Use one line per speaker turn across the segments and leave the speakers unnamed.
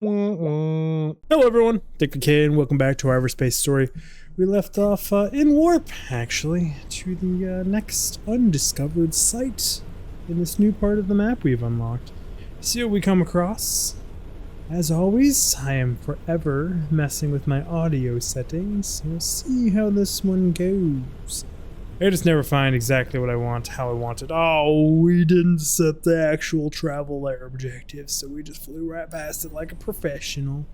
Hello everyone, Dick McKay, and welcome back to our Everspace story. We left off in Warp, actually, to the next undiscovered site in this new part of the map we've unlocked. See what we come across. As always, I am forever messing with my audio settings. We'll see how this one goes. I just never find exactly what I want, how I want it. Oh, we didn't set the actual travel layer objective, so we just flew right past it like a professional.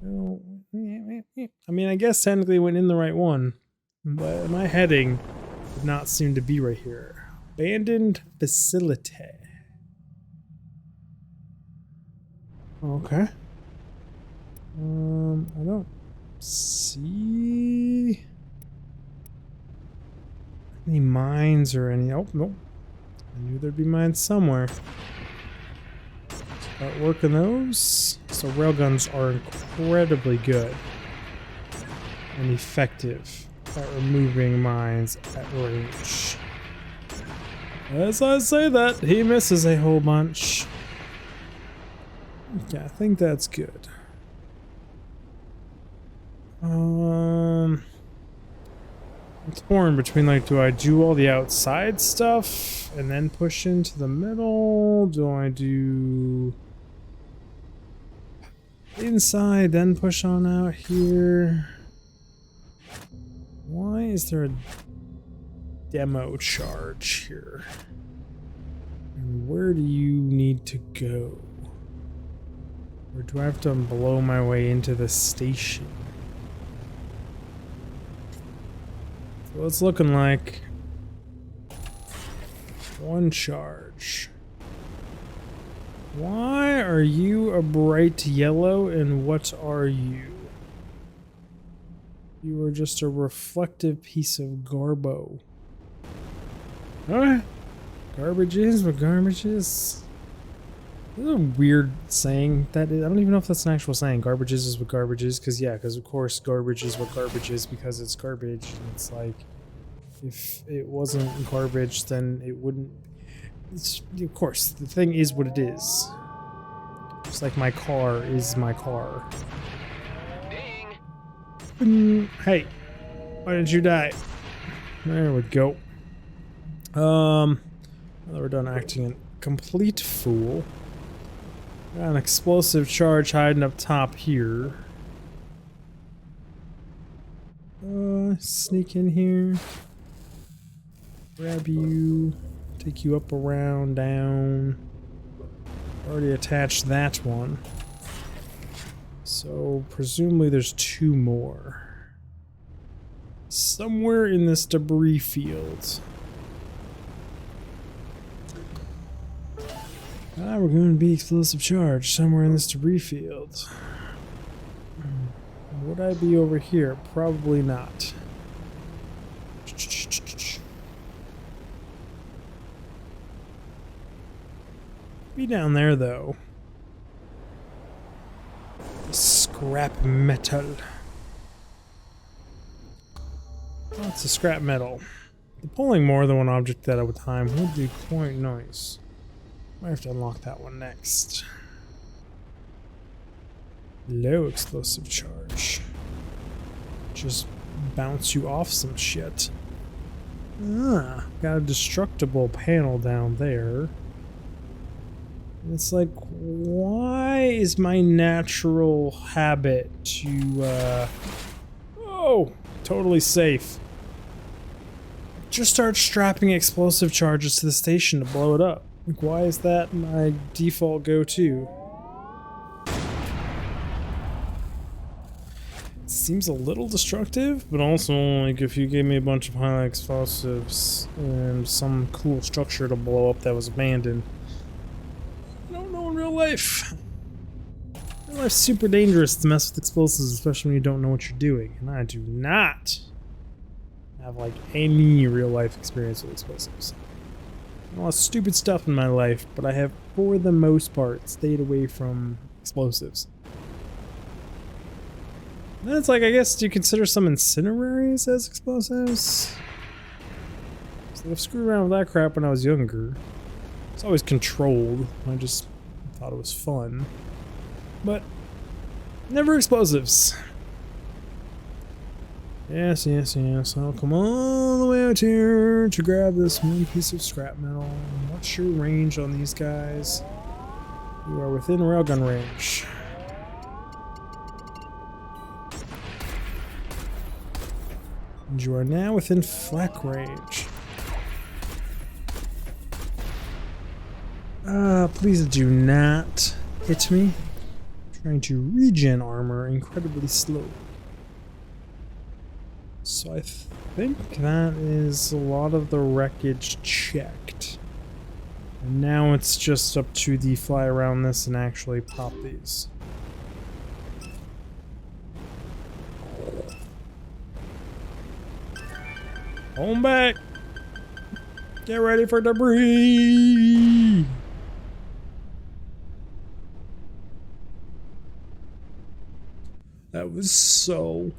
Oh, I mean, I guess technically it went in the right one, but my heading did not seem to be right here. Abandoned facility. Okay. I don't see any mines or any. Oh, nope. I knew there'd be mines somewhere. Start working those. So railguns are incredibly good and effective at removing mines at range. As I say that, he misses a whole bunch. Yeah, I think that's good. I'm torn between, like, do I do all the outside stuff and then push into the middle? Do I do inside, then push on out here? Why is there a demo charge here? And where do you need to go? Or do I have to blow my way into the station? So it's looking like one charge. Why are you a bright yellow and what are you? You are just a reflective piece of garbo. Alright. Garbage is what garbage is. This is a weird saying. That is, I don't even know if that's an actual saying. Garbage is what garbage is, because yeah, because of course garbage is what garbage is because it's garbage. And it's like, if it wasn't garbage, then it wouldn't. It's, of course, the thing is what it is. Just like my car is my car. Hey, why didn't you die? There we go. Now that we're done acting a complete fool. Got an explosive charge hiding up top here. Sneak in here. Grab you. Take you up, around, down. Already attached that one. So, presumably there's two more. Somewhere in this debris field. We're going to be explosive charge somewhere in this debris field. Would I be over here? Probably not. Be down there though. Scrap metal. Lots of scrap metal. Pulling more than one object at a time would be quite nice. Might have to unlock that one next. Low explosive charge. Just bounce you off some shit. Ah, got a destructible panel down there. It's like, why is my natural habit to, oh, totally safe. Just start strapping explosive charges to the station to blow it up. Like, why is that my default go-to? It seems a little destructive, but also, like, if you gave me a bunch of high explosives and some cool structure to blow up that was abandoned. I don't know in real life. Real life's super dangerous to mess with explosives, especially when you don't know what you're doing. And I do not have, like, any real-life experience with explosives. A lot of stupid stuff in my life, but I have, for the most part, stayed away from explosives. Then it's like, I guess, do you consider some incineraries as explosives? So I've screwed around with that crap when I was younger. It's always controlled. I just thought it was fun. but never explosives. Yes, yes, yes. I'll come all the way out here to grab this one piece of scrap metal. What's your range on these guys? You are within railgun range. And you are now within flak range. Please do not hit me. I'm trying to regen armor incredibly slow. So I think that is a lot of the wreckage checked. And now it's just up to the fly around this and actually pop these. Home back! Get ready for debris! That was so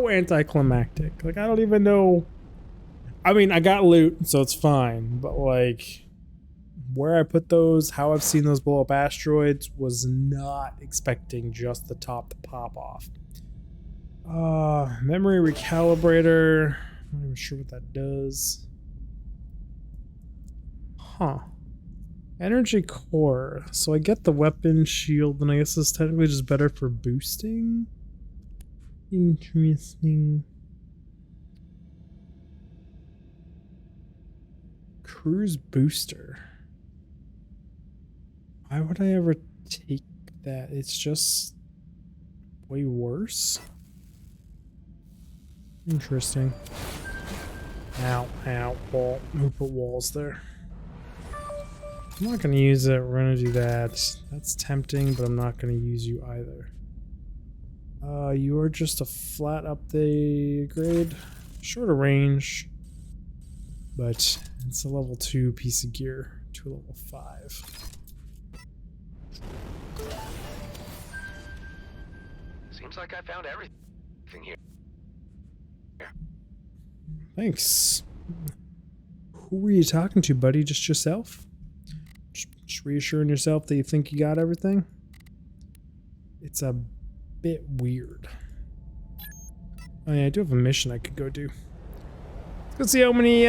anticlimactic. Like, I don't even know. I mean, I got loot, so it's fine. But, like, where I put those, how I've seen those blow up asteroids, was not expecting just the top to pop off. Memory recalibrator. I'm not even sure what that does. Huh. Energy core. So I get the weapon shield, and I guess it's technically just better for boosting? Interesting. Cruise booster. Why would I ever take that? It's just way worse. Interesting. Ow, ow, wall. Who put walls there? I'm not gonna use it. We're gonna do that. That's tempting, but I'm not gonna use you either. You are just a flat upgrade. Shorter range. But it's a level 2 piece of gear to a level 5.
Seems like I found everything here.
Thanks. Who were you talking to, buddy? Just yourself? Just reassuring yourself that you think you got everything? It's a bit weird. Oh yeah, I do have a mission I could go do. Let's go see how many,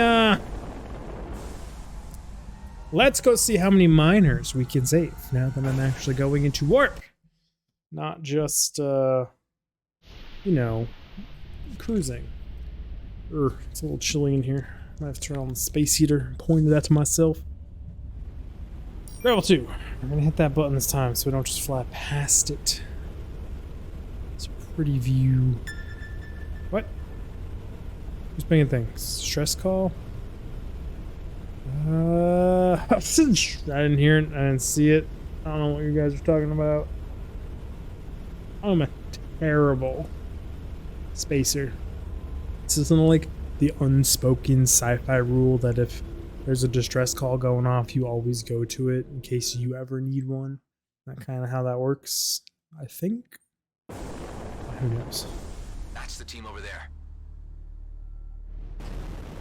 let's go see how many miners we can save now that I'm actually going into warp. Not just, you know, cruising. It's a little chilly in here. I might have to turn on the space heater and point that to myself. Level 2. I'm gonna hit that button this time so we don't just fly past it. It's a pretty view. What? Who's pinging things? Stress call? I didn't hear it. I didn't see it. I don't know what you guys are talking about. I'm a terrible spacer. This isn't like the unspoken sci-fi rule that if there's a distress call going off, you always go to it in case you ever need one. That's kind of how that works, I think. Who knows?
That's the team over there.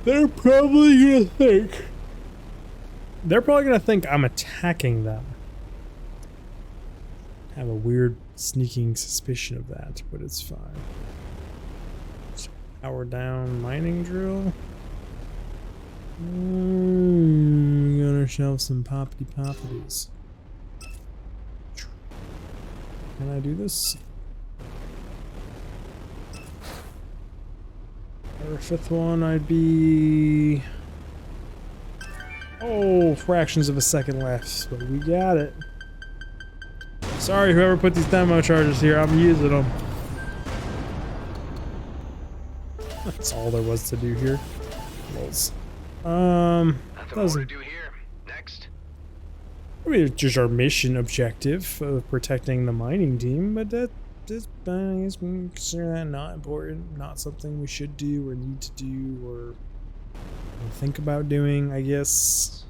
They're probably gonna think I'm attacking them. I have a weird sneaking suspicion of that, but it's fine. Power down mining drill. We got ourselves some poppities. Can I do this? Our 5th one, I'd be... Oh, fractions of a second left, but we got it. Sorry, whoever put these demo charges here, I'm using them. That's all there was to do here. Lols.
Nothing more to do here. Next.
I mean, it's just our mission objective of protecting the mining team, but I guess we consider that not important, not something we should do or need to do or think about doing, I guess.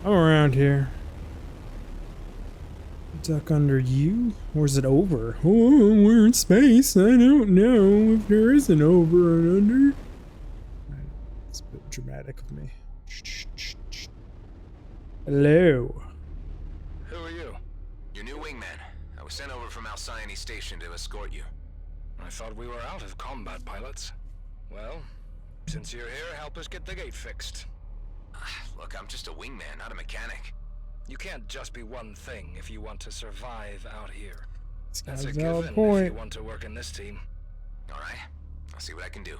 I'm around here. Duck under you? Or is it over? Oh, we're in space. I don't know if there is an over and under. It's a bit dramatic of me. Hello.
Who are you? Your new wingman. I was sent over from Alcyone Station to escort you.
I thought we were out of combat pilots. Well, since you're here, help us get the gate fixed.
Look, I'm just a wingman, not a mechanic.
You can't just be one thing if you want to survive out here.
This
That's
guy's
a
got a
given
point.
if you want to work in this team.
Alright, I'll see what I can do.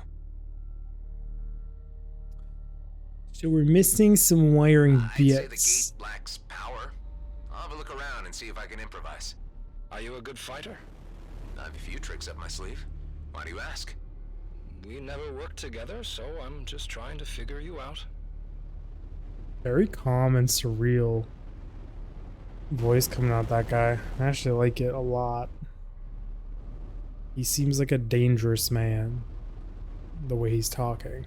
So we're missing some wiring
I'd say the
bits.
gate lacks power. I'll have a look around and see if I can improvise.
Are you a good fighter?
I have a few tricks up my sleeve. Why do you ask?
We never worked together, so I'm just trying to figure you out.
Very calm and surreal voice coming out that guy. I actually like it a lot. He seems like a dangerous man, the way he's talking.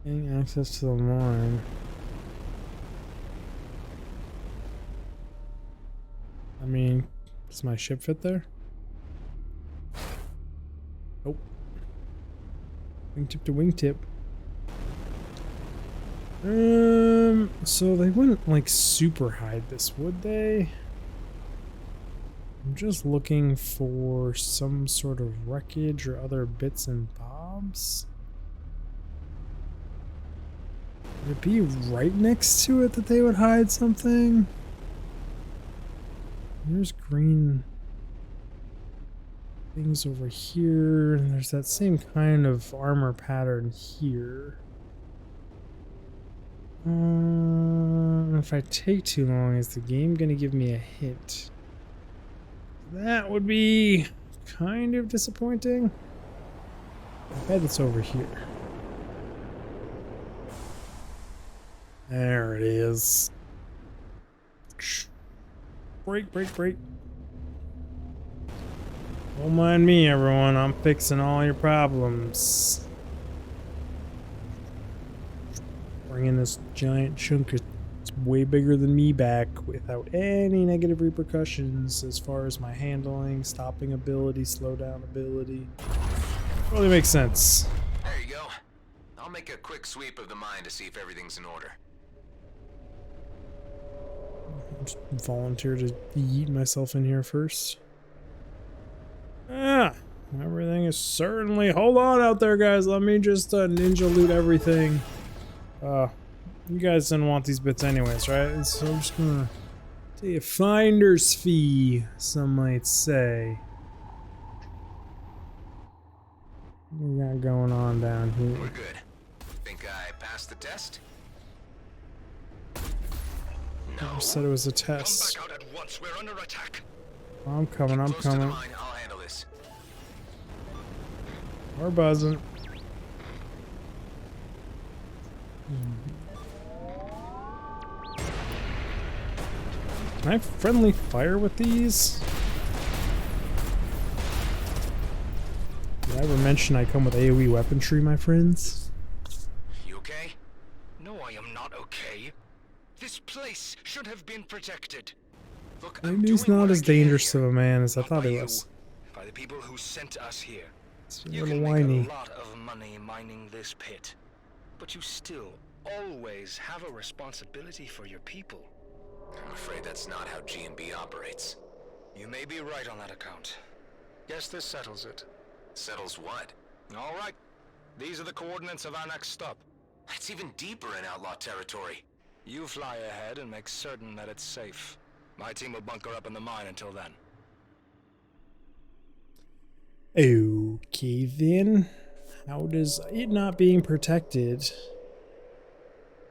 Getting access to the mine. I mean, does my ship fit there? Nope. Wingtip to wingtip. So they wouldn't like super hide this, would they? I'm just looking for some sort of wreckage or other bits and bobs. Would it be right next to it that they would hide something? There's green things over here, and there's that same kind of armor pattern here. If I take too long, is the game gonna give me a hint? That would be kind of disappointing. I bet it's over here. There it is. Break, break, break. Don't mind me, everyone. I'm fixing all your problems. Bringing this giant chunk it's way bigger than me back without any negative repercussions as far as my handling, stopping ability, slowdown ability. Really makes sense.
There you go. I'll make a quick sweep of the mine to see if everything's in order.
Just volunteer to yeet myself in here first. Ah, everything is certainly. Hold on out there, guys. Let me just ninja loot everything. You guys didn't want these bits anyways, right? So I'm just gonna take a finder's fee, some might say. What we got going on down here?
We're good. Think I passed the test?
I said it was a
Come
test.
back out at once. We're under attack.
I'm coming, I'm
Close to the
coming.
mine, I'll handle this.
We're buzzing. Can I friendly fire with these? Did I ever mention I come with AoE weaponry, my friends?
You okay?
No, I am not okay. This place should have been protected.
Look, I'm
Maybe he's
doing
not
what
as
I can
dangerous
here.
of a man as I
Not
thought
by
he
you,
was.
by the people who sent us here.
It's a
You
little
can
whiny.
make a lot of money mining this pit, but you still always have a responsibility for your people.
I'm afraid that's not how G&B operates.
You may be right on that account. Guess this settles it.
Settles what?
All right. These are the coordinates of our next stop.
That's even deeper in outlaw territory.
You fly ahead and make certain that it's safe. My team will bunker up in the mine until then.
Okay then. How does it not being protected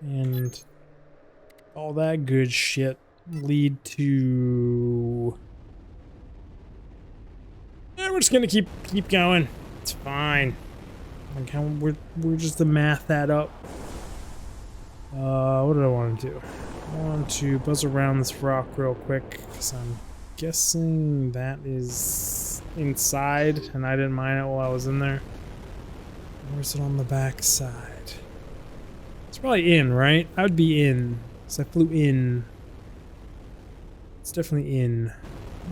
and all that good shit lead to... Yeah, we're just gonna keep going. It's fine. Like how we're just to math that up. What did I want to do? I want to buzz around this rock real quick because I'm guessing that is inside, and I didn't mine it while I was in there. Or is it on the back side? It's probably in, right? I would be in, because I flew in. It's definitely in.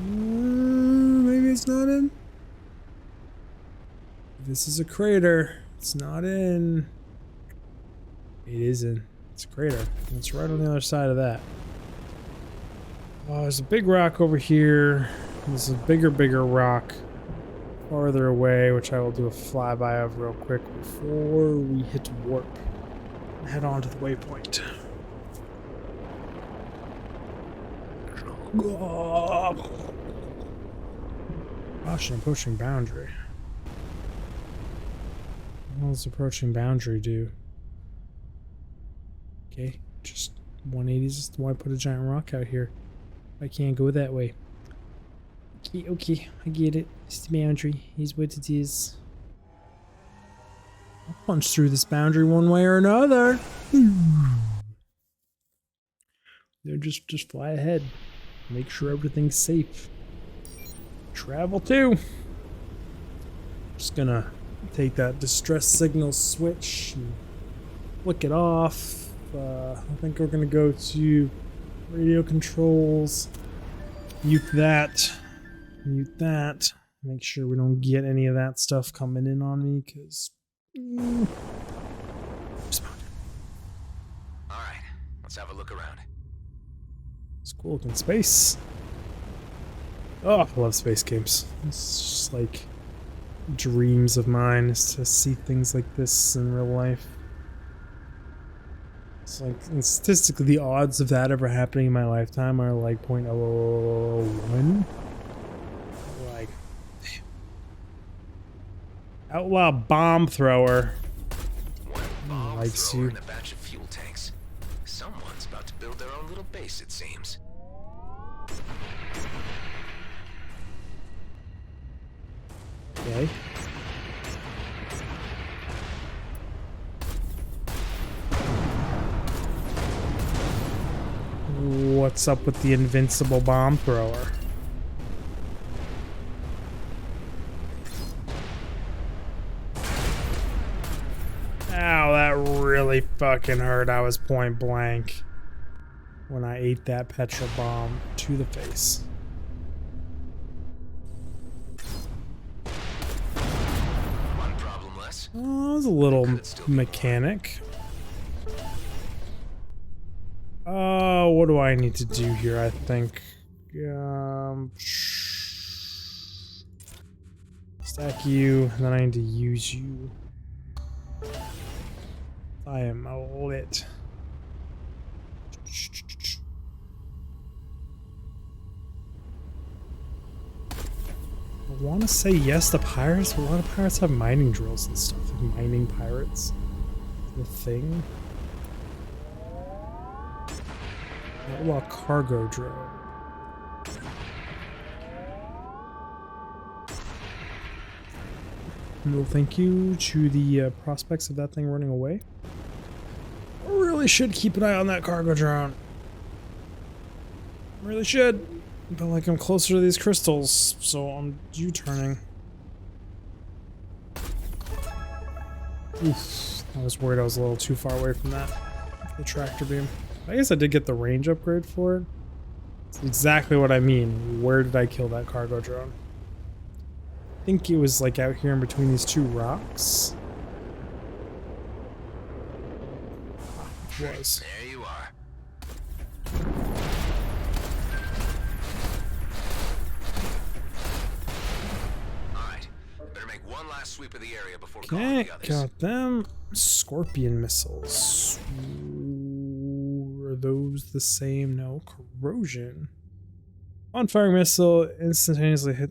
Maybe it's not in? This is a crater. It's not in. It isn't. It's a crater. It's right on the other side of that. Oh, there's a big rock over here. There's a bigger rock farther away, which I will do a flyby of real quick before we hit warp. Head on to the waypoint. Gosh, an approaching boundary. What does approaching boundary do? Okay, just 180s. Why put a giant rock out here? I can't go that way. Okay, I get it. It's the boundary. Here's what it is. I'll punch through this boundary one way or another. Just fly ahead. Make sure everything's safe. Travel too. Just gonna take that distress signal switch and flick it off. I think we're gonna go to radio controls. Mute that. Mute that. Make sure we don't get any of that stuff coming in on me, because...
Alright, let's have a look around.
It's cool looking space. Oh, I love space games. It's just like dreams of mine is to see things like this in real life. It's like, and statistically, the odds of that ever happening in my lifetime are like 0.001. Like, outlaw bomb thrower.
One bomb
Likes
thrower
you.
and a batch of fuel tanks. Someone's about to build their own little base, it seems.
Okay. What's up with the invincible bomb thrower? Ow, that really fucking hurt. I was point blank when I ate that petrol bomb to the face.
One problem less.
Oh, that was a little mechanic. What do I need to do here? I think stack you, and then I need to use you. I am lit. I want to say yes to pirates, but a lot of pirates have mining drills and stuff. Like mining pirates. The thing. Outlaw cargo drill. No thank you to the prospects of that thing running away. I really should keep an eye on that cargo drone. Really should. But like I'm closer to these crystals, so I'm U-turning. Oof. I was worried I was a little too far away from that. The tractor beam. I guess I did get the range upgrade for it. It's exactly what I mean. Where did I kill that cargo drone? I think it was like out here in between these two rocks. It was.
There you are. Alright, better make one last sweep of the area before calling
Okay,
the others.
got them. Scorpion missiles. Are those the same? No. Corrosion. On-firing missile instantaneously hit.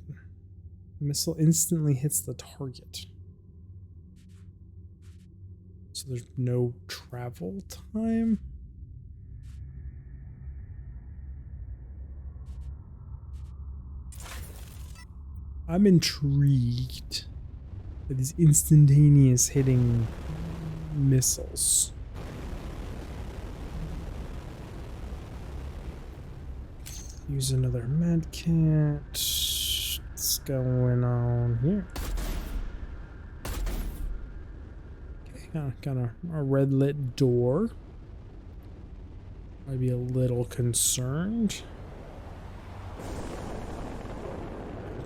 Missile instantly hits the target. So there's no travel time? I'm intrigued by these instantaneous hitting missiles. Use another med kit. What's going on here? Okay, got a red lit door. Might be a little concerned.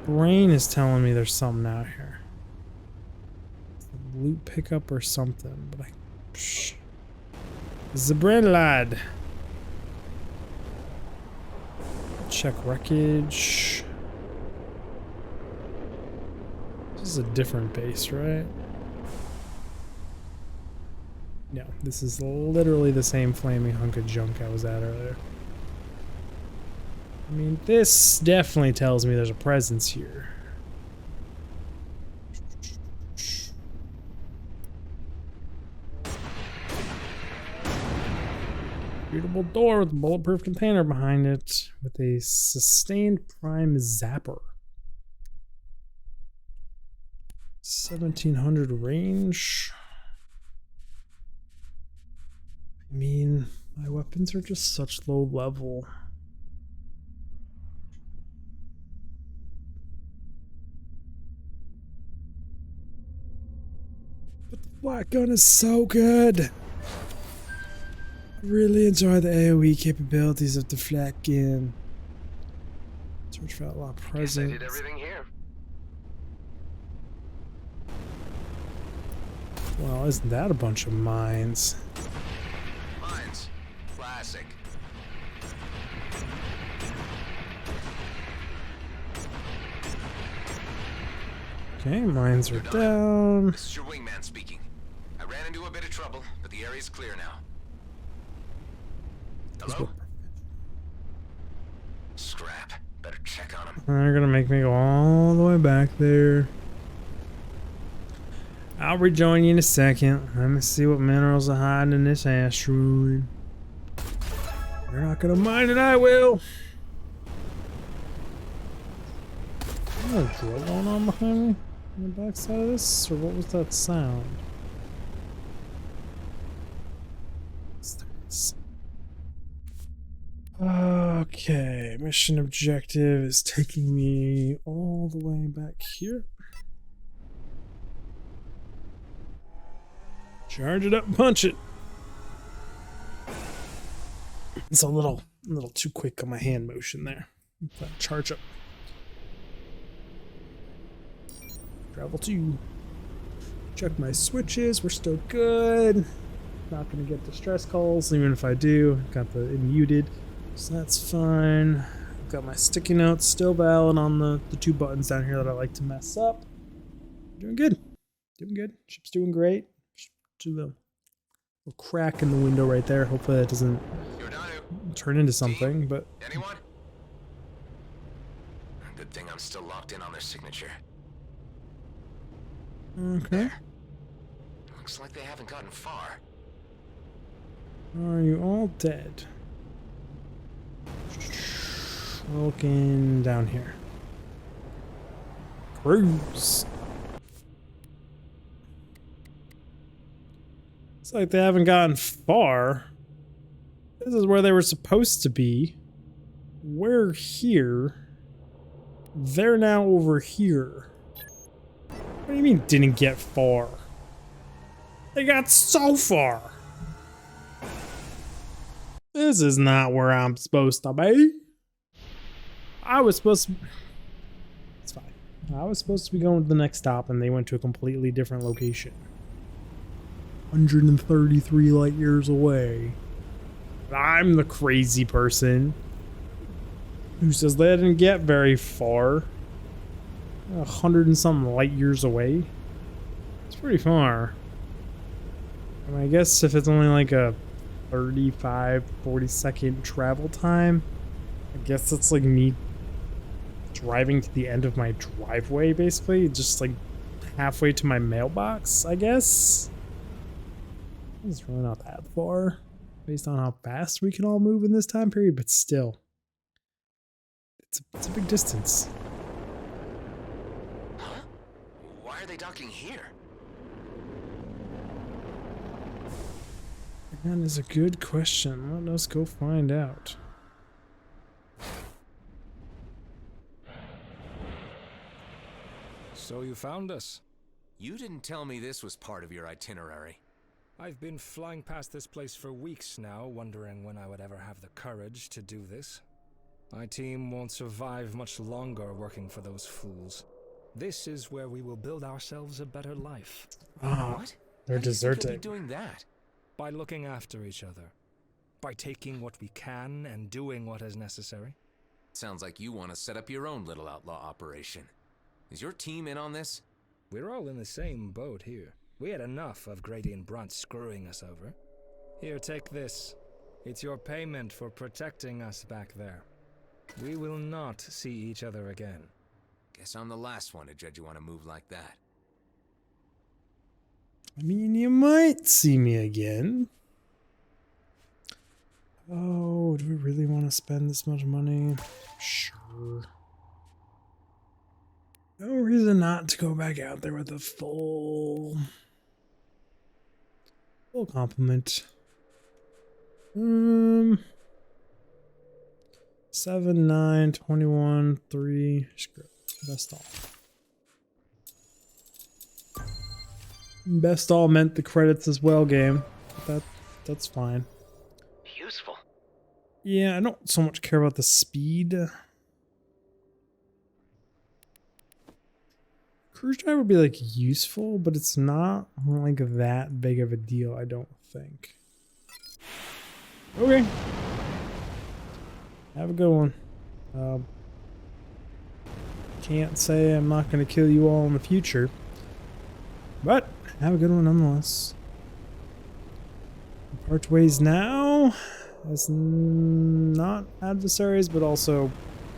Brain is telling me there's something out here. Loot pickup or something, but Zabrin Check wreckage. This is a different base, right? No, this is literally the same flaming hunk of junk I was at earlier. I mean, this definitely tells me there's a presence here. Readable door with a bulletproof container behind it with a sustained prime zapper. 1700 range. I mean, my weapons are just such low level. But the flat gun is so good. I really enjoy the AoE capabilities of the flat gun. Search for outlaw presence.
I did everything here.
Well, isn't that a bunch of mines?
Mines. Classic.
Okay, mines are down.
This is your wingman speaking. I ran into a bit of trouble, but the area's clear now. Hello? Scrap. Better check on him.
They're gonna make me go all the way back there. I'll rejoin you in a second. Let me see what minerals are hiding in this asteroid. You're not gonna mind it, I will. Is there a drill going on behind me? On the backside of this? Or what was that sound? Okay, mission objective is taking me all the way back here. Charge it up and punch it. It's a little too quick on my hand motion there. Charge up. Travel 2. Check my switches. We're still good. Not gonna get distress calls, even if I do. Got the muted, so that's fine. Got my sticky notes still valid on the two buttons down here that I like to mess up. Doing good. Doing good. Ship's doing great. To the little crack in the window right there. Hopefully that doesn't turn into something, but...
Anyone? Good thing I'm still locked in on their signature.
Okay.
There. Looks like they haven't gotten far.
Are you all dead? Looking down here. Cruise. It's like they haven't gotten far. This is where they were supposed to be. We're here. They're now over here. What do you mean didn't get far? They got so far. This is not where I'm supposed to be. I was supposed to... It's fine. I was supposed to be going to the next stop and they went to a completely different location. 133 light years away. But I'm the crazy person who says they didn't get very far. 100 and something light years away. It's pretty far. I mean, I guess if it's only like a 40 second travel time, I guess that's like me driving to the end of my driveway, basically. Just like halfway to my mailbox, I guess. It's really not that far based on how fast we can all move in this time period, but still. It's a big distance.
Huh? Why are they docking here?
That is a good question. Let us go find out.
So you found us.
You didn't tell me this was part of your itinerary.
I've been flying past this place for weeks now, wondering when I would ever have the courage to do this. My team won't survive much longer working for those fools. This is where we will build ourselves a better life.
Oh,
What?
they're
How do you think you'll
deserting.
be doing that?
By looking after each other. By taking what we can and doing what is necessary.
Sounds like you want to set up your own little outlaw operation. Is your team in on this?
We're all in the same boat here. We had enough of Grady and Brunt screwing us over. Here, take this. It's your payment for protecting us back there. We will not see each other again.
Guess I'm the last one to judge you on a move like that.
I mean, you might see me again. Oh, do we really want to spend this much money? Sure. No reason not to go back out there with a full complement. 7, 9, 21, 3. Screw it. Best all. Best all meant the credits as well, game. That's fine.
Useful.
Yeah, I don't so much care about the speed. Cruise drive would be like useful, but it's not like that big of a deal, I don't think. Okay. Have a good one. Can't say I'm not going to kill you all in the future, but have a good one nonetheless. Part ways now as not adversaries, but also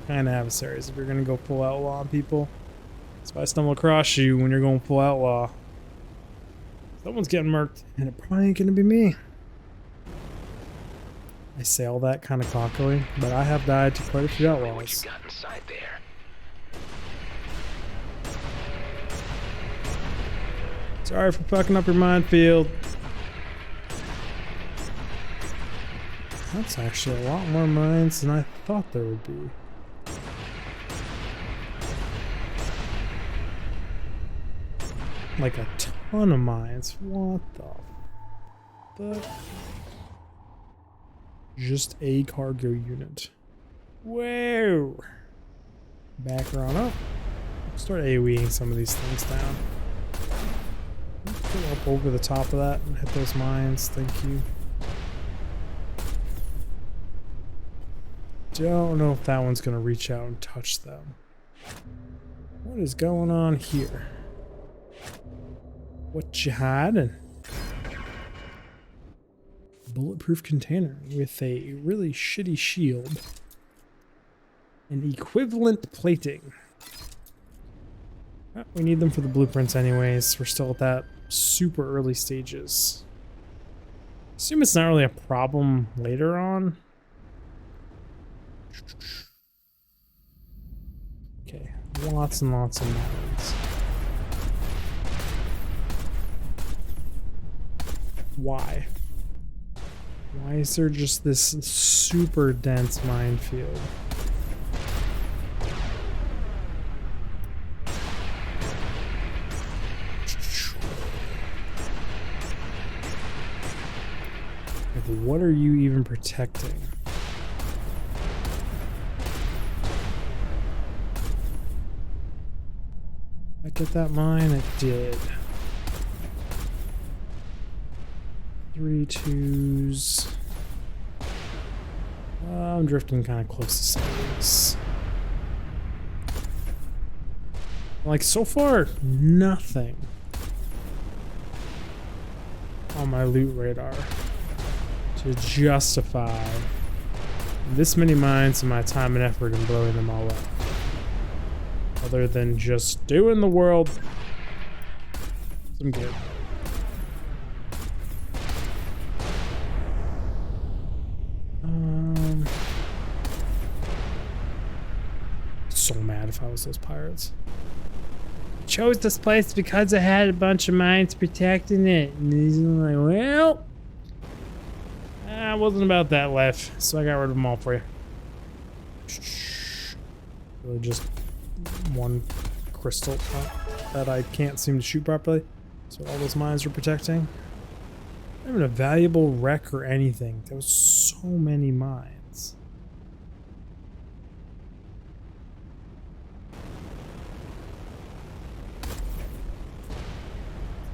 kind of adversaries if you're going to go full outlaw on people. So if I stumble across you when you're going full outlaw, someone's getting murked, and it probably ain't going to be me. I say all that kind of cockily, but I have died to quite a few outlaws.
What you got inside there?
Sorry for fucking up your minefield. That's actually a lot more mines than I thought there would be. Like a ton of mines. What the fuck? Just a cargo unit. Whoa! Back around up. Start AoEing some of these things down. Go up over the top of that and hit those mines. Thank you. Don't know if that one's gonna reach out and touch them. What is going on here? What you hiding? Bulletproof container with a really shitty shield and equivalent plating. We need them for the blueprints anyways. We're still at that super early stages. Assume it's not really a problem later on. Okay, lots and lots of mines. Why? Why is there just this super dense minefield? Like, what are you even protecting? Did I get that mine? It did. 3 2s. I'm drifting kind of close to space. Like, so far, nothing on my loot radar to justify this many mines and my time and effort in blowing them all up. Other than just doing the world some good. So mad if I was those pirates. I chose this place because I had a bunch of mines protecting it. And he's like, well, it wasn't about that life, so I got rid of them all for you. Really just one crystal that I can't seem to shoot properly. So all those mines were protecting. Not even a valuable wreck or anything. There was so many mines.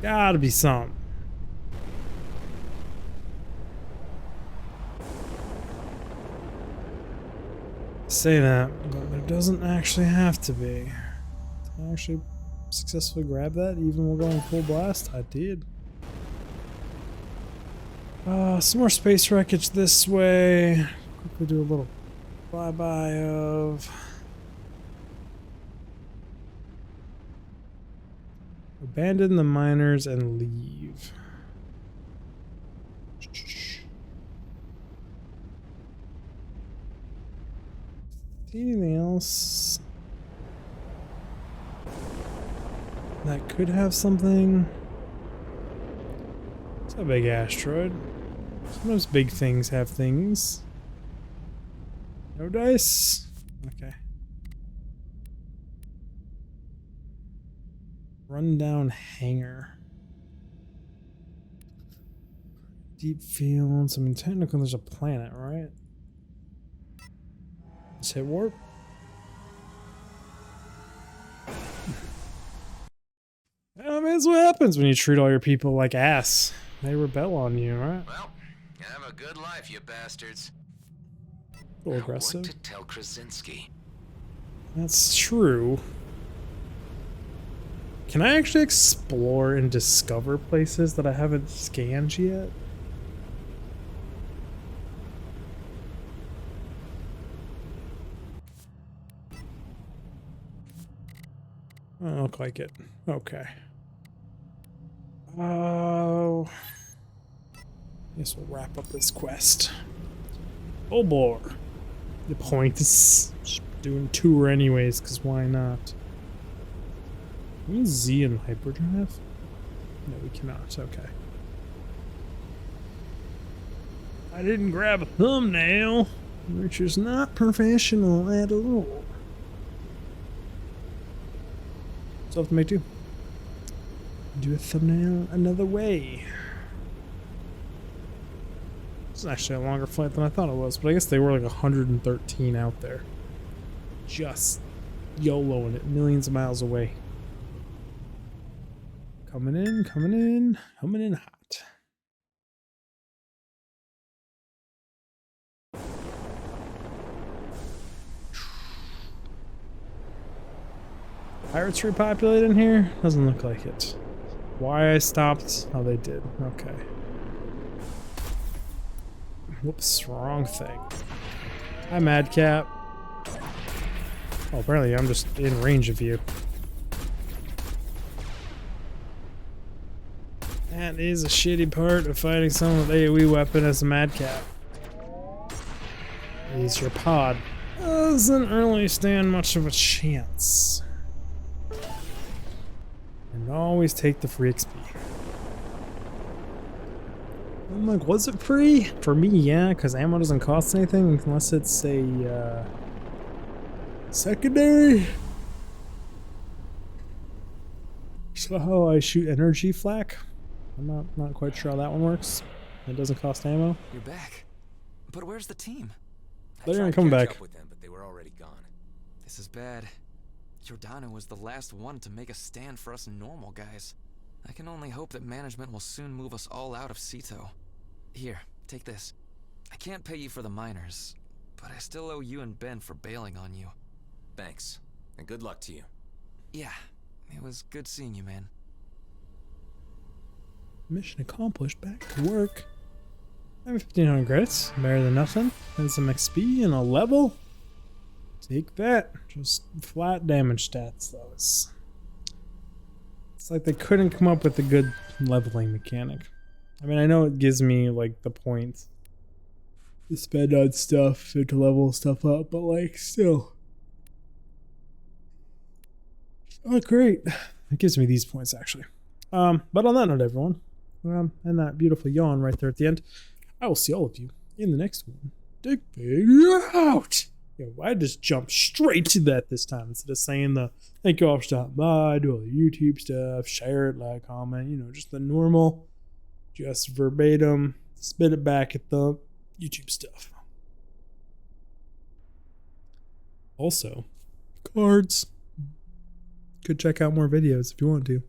Gotta be something. Say that, but there doesn't actually have to be. Did I actually successfully grab that even while going full blast? I did. Some more space wreckage this way. Quickly do a little bye-bye of... Abandon the miners and leave. See anything else that could have something? It's a big asteroid. Sometimes big things have things. No dice? Okay. Rundown hangar. Deep fields. I mean, technically there's a planet, right? Let's hit warp. I mean, that's what happens when you treat all your people like ass. They rebel on you, right?
Well, have a good life, you bastards.
A little aggressive.
What to tell Krasinski?
That's true. Can I actually explore and discover places that I haven't scanned yet? Doesn't look like it. Okay. Oh. Guess we'll wrap up this quest. Oh boy. The point is just doing tour anyways, because why not? Can we Z in hyperdrive? No, we cannot. Okay. I didn't grab a thumbnail, which is not professional at all. So I have to make do. Do a thumbnail another way. This is actually a longer flight than I thought it was, but I guess they were like 113 out there. Just YOLOing it millions of miles away. Coming in, coming in, coming in hot. Pirates repopulate in here? Doesn't look like it. Why I stopped? Oh, they did. Okay. Whoops, wrong thing. Hi, Madcap. Oh, apparently I'm just in range of you. That is a shitty part of fighting someone with AoE weapon as a Madcap. Is your pod doesn't really stand much of a chance. And always take the free XP. I'm like, was it free? For me, yeah, because ammo doesn't cost anything unless it's a secondary. So how I shoot energy flak? I'm not quite sure how that one works. It doesn't cost ammo.
You're back. But where's the team?
They're gonna come back.
Up with them, but they were already gone.
This is bad. Giordano was the last one to make a stand for us normal guys. I can only hope that management will soon move us all out of Ceto. Here, take this. I can't pay you for the miners, but I still owe you and Ben for bailing on you.
Thanks, and good luck to you.
Yeah, it was good seeing you, man.
Mission accomplished. Back to work. I have 1500 credits. Better than nothing. And some XP and a level. Take that. Just flat damage stats, though. It's like they couldn't come up with a good leveling mechanic. I mean, I know it gives me, like, the points to spend on stuff and to level stuff up, but, like, still. Oh, great. It gives me these points, actually. But on that note, everyone, and that beautiful yawn right there at the end, I will see all of you in the next one. Dick Pig out! Yo, I just jumped straight to that this time instead of saying the thank you all for stopping by, do all the YouTube stuff, share it, like, comment, you know, just the normal, just verbatim, spit it back at the YouTube stuff. Also, cards. Could check out more videos if you want to.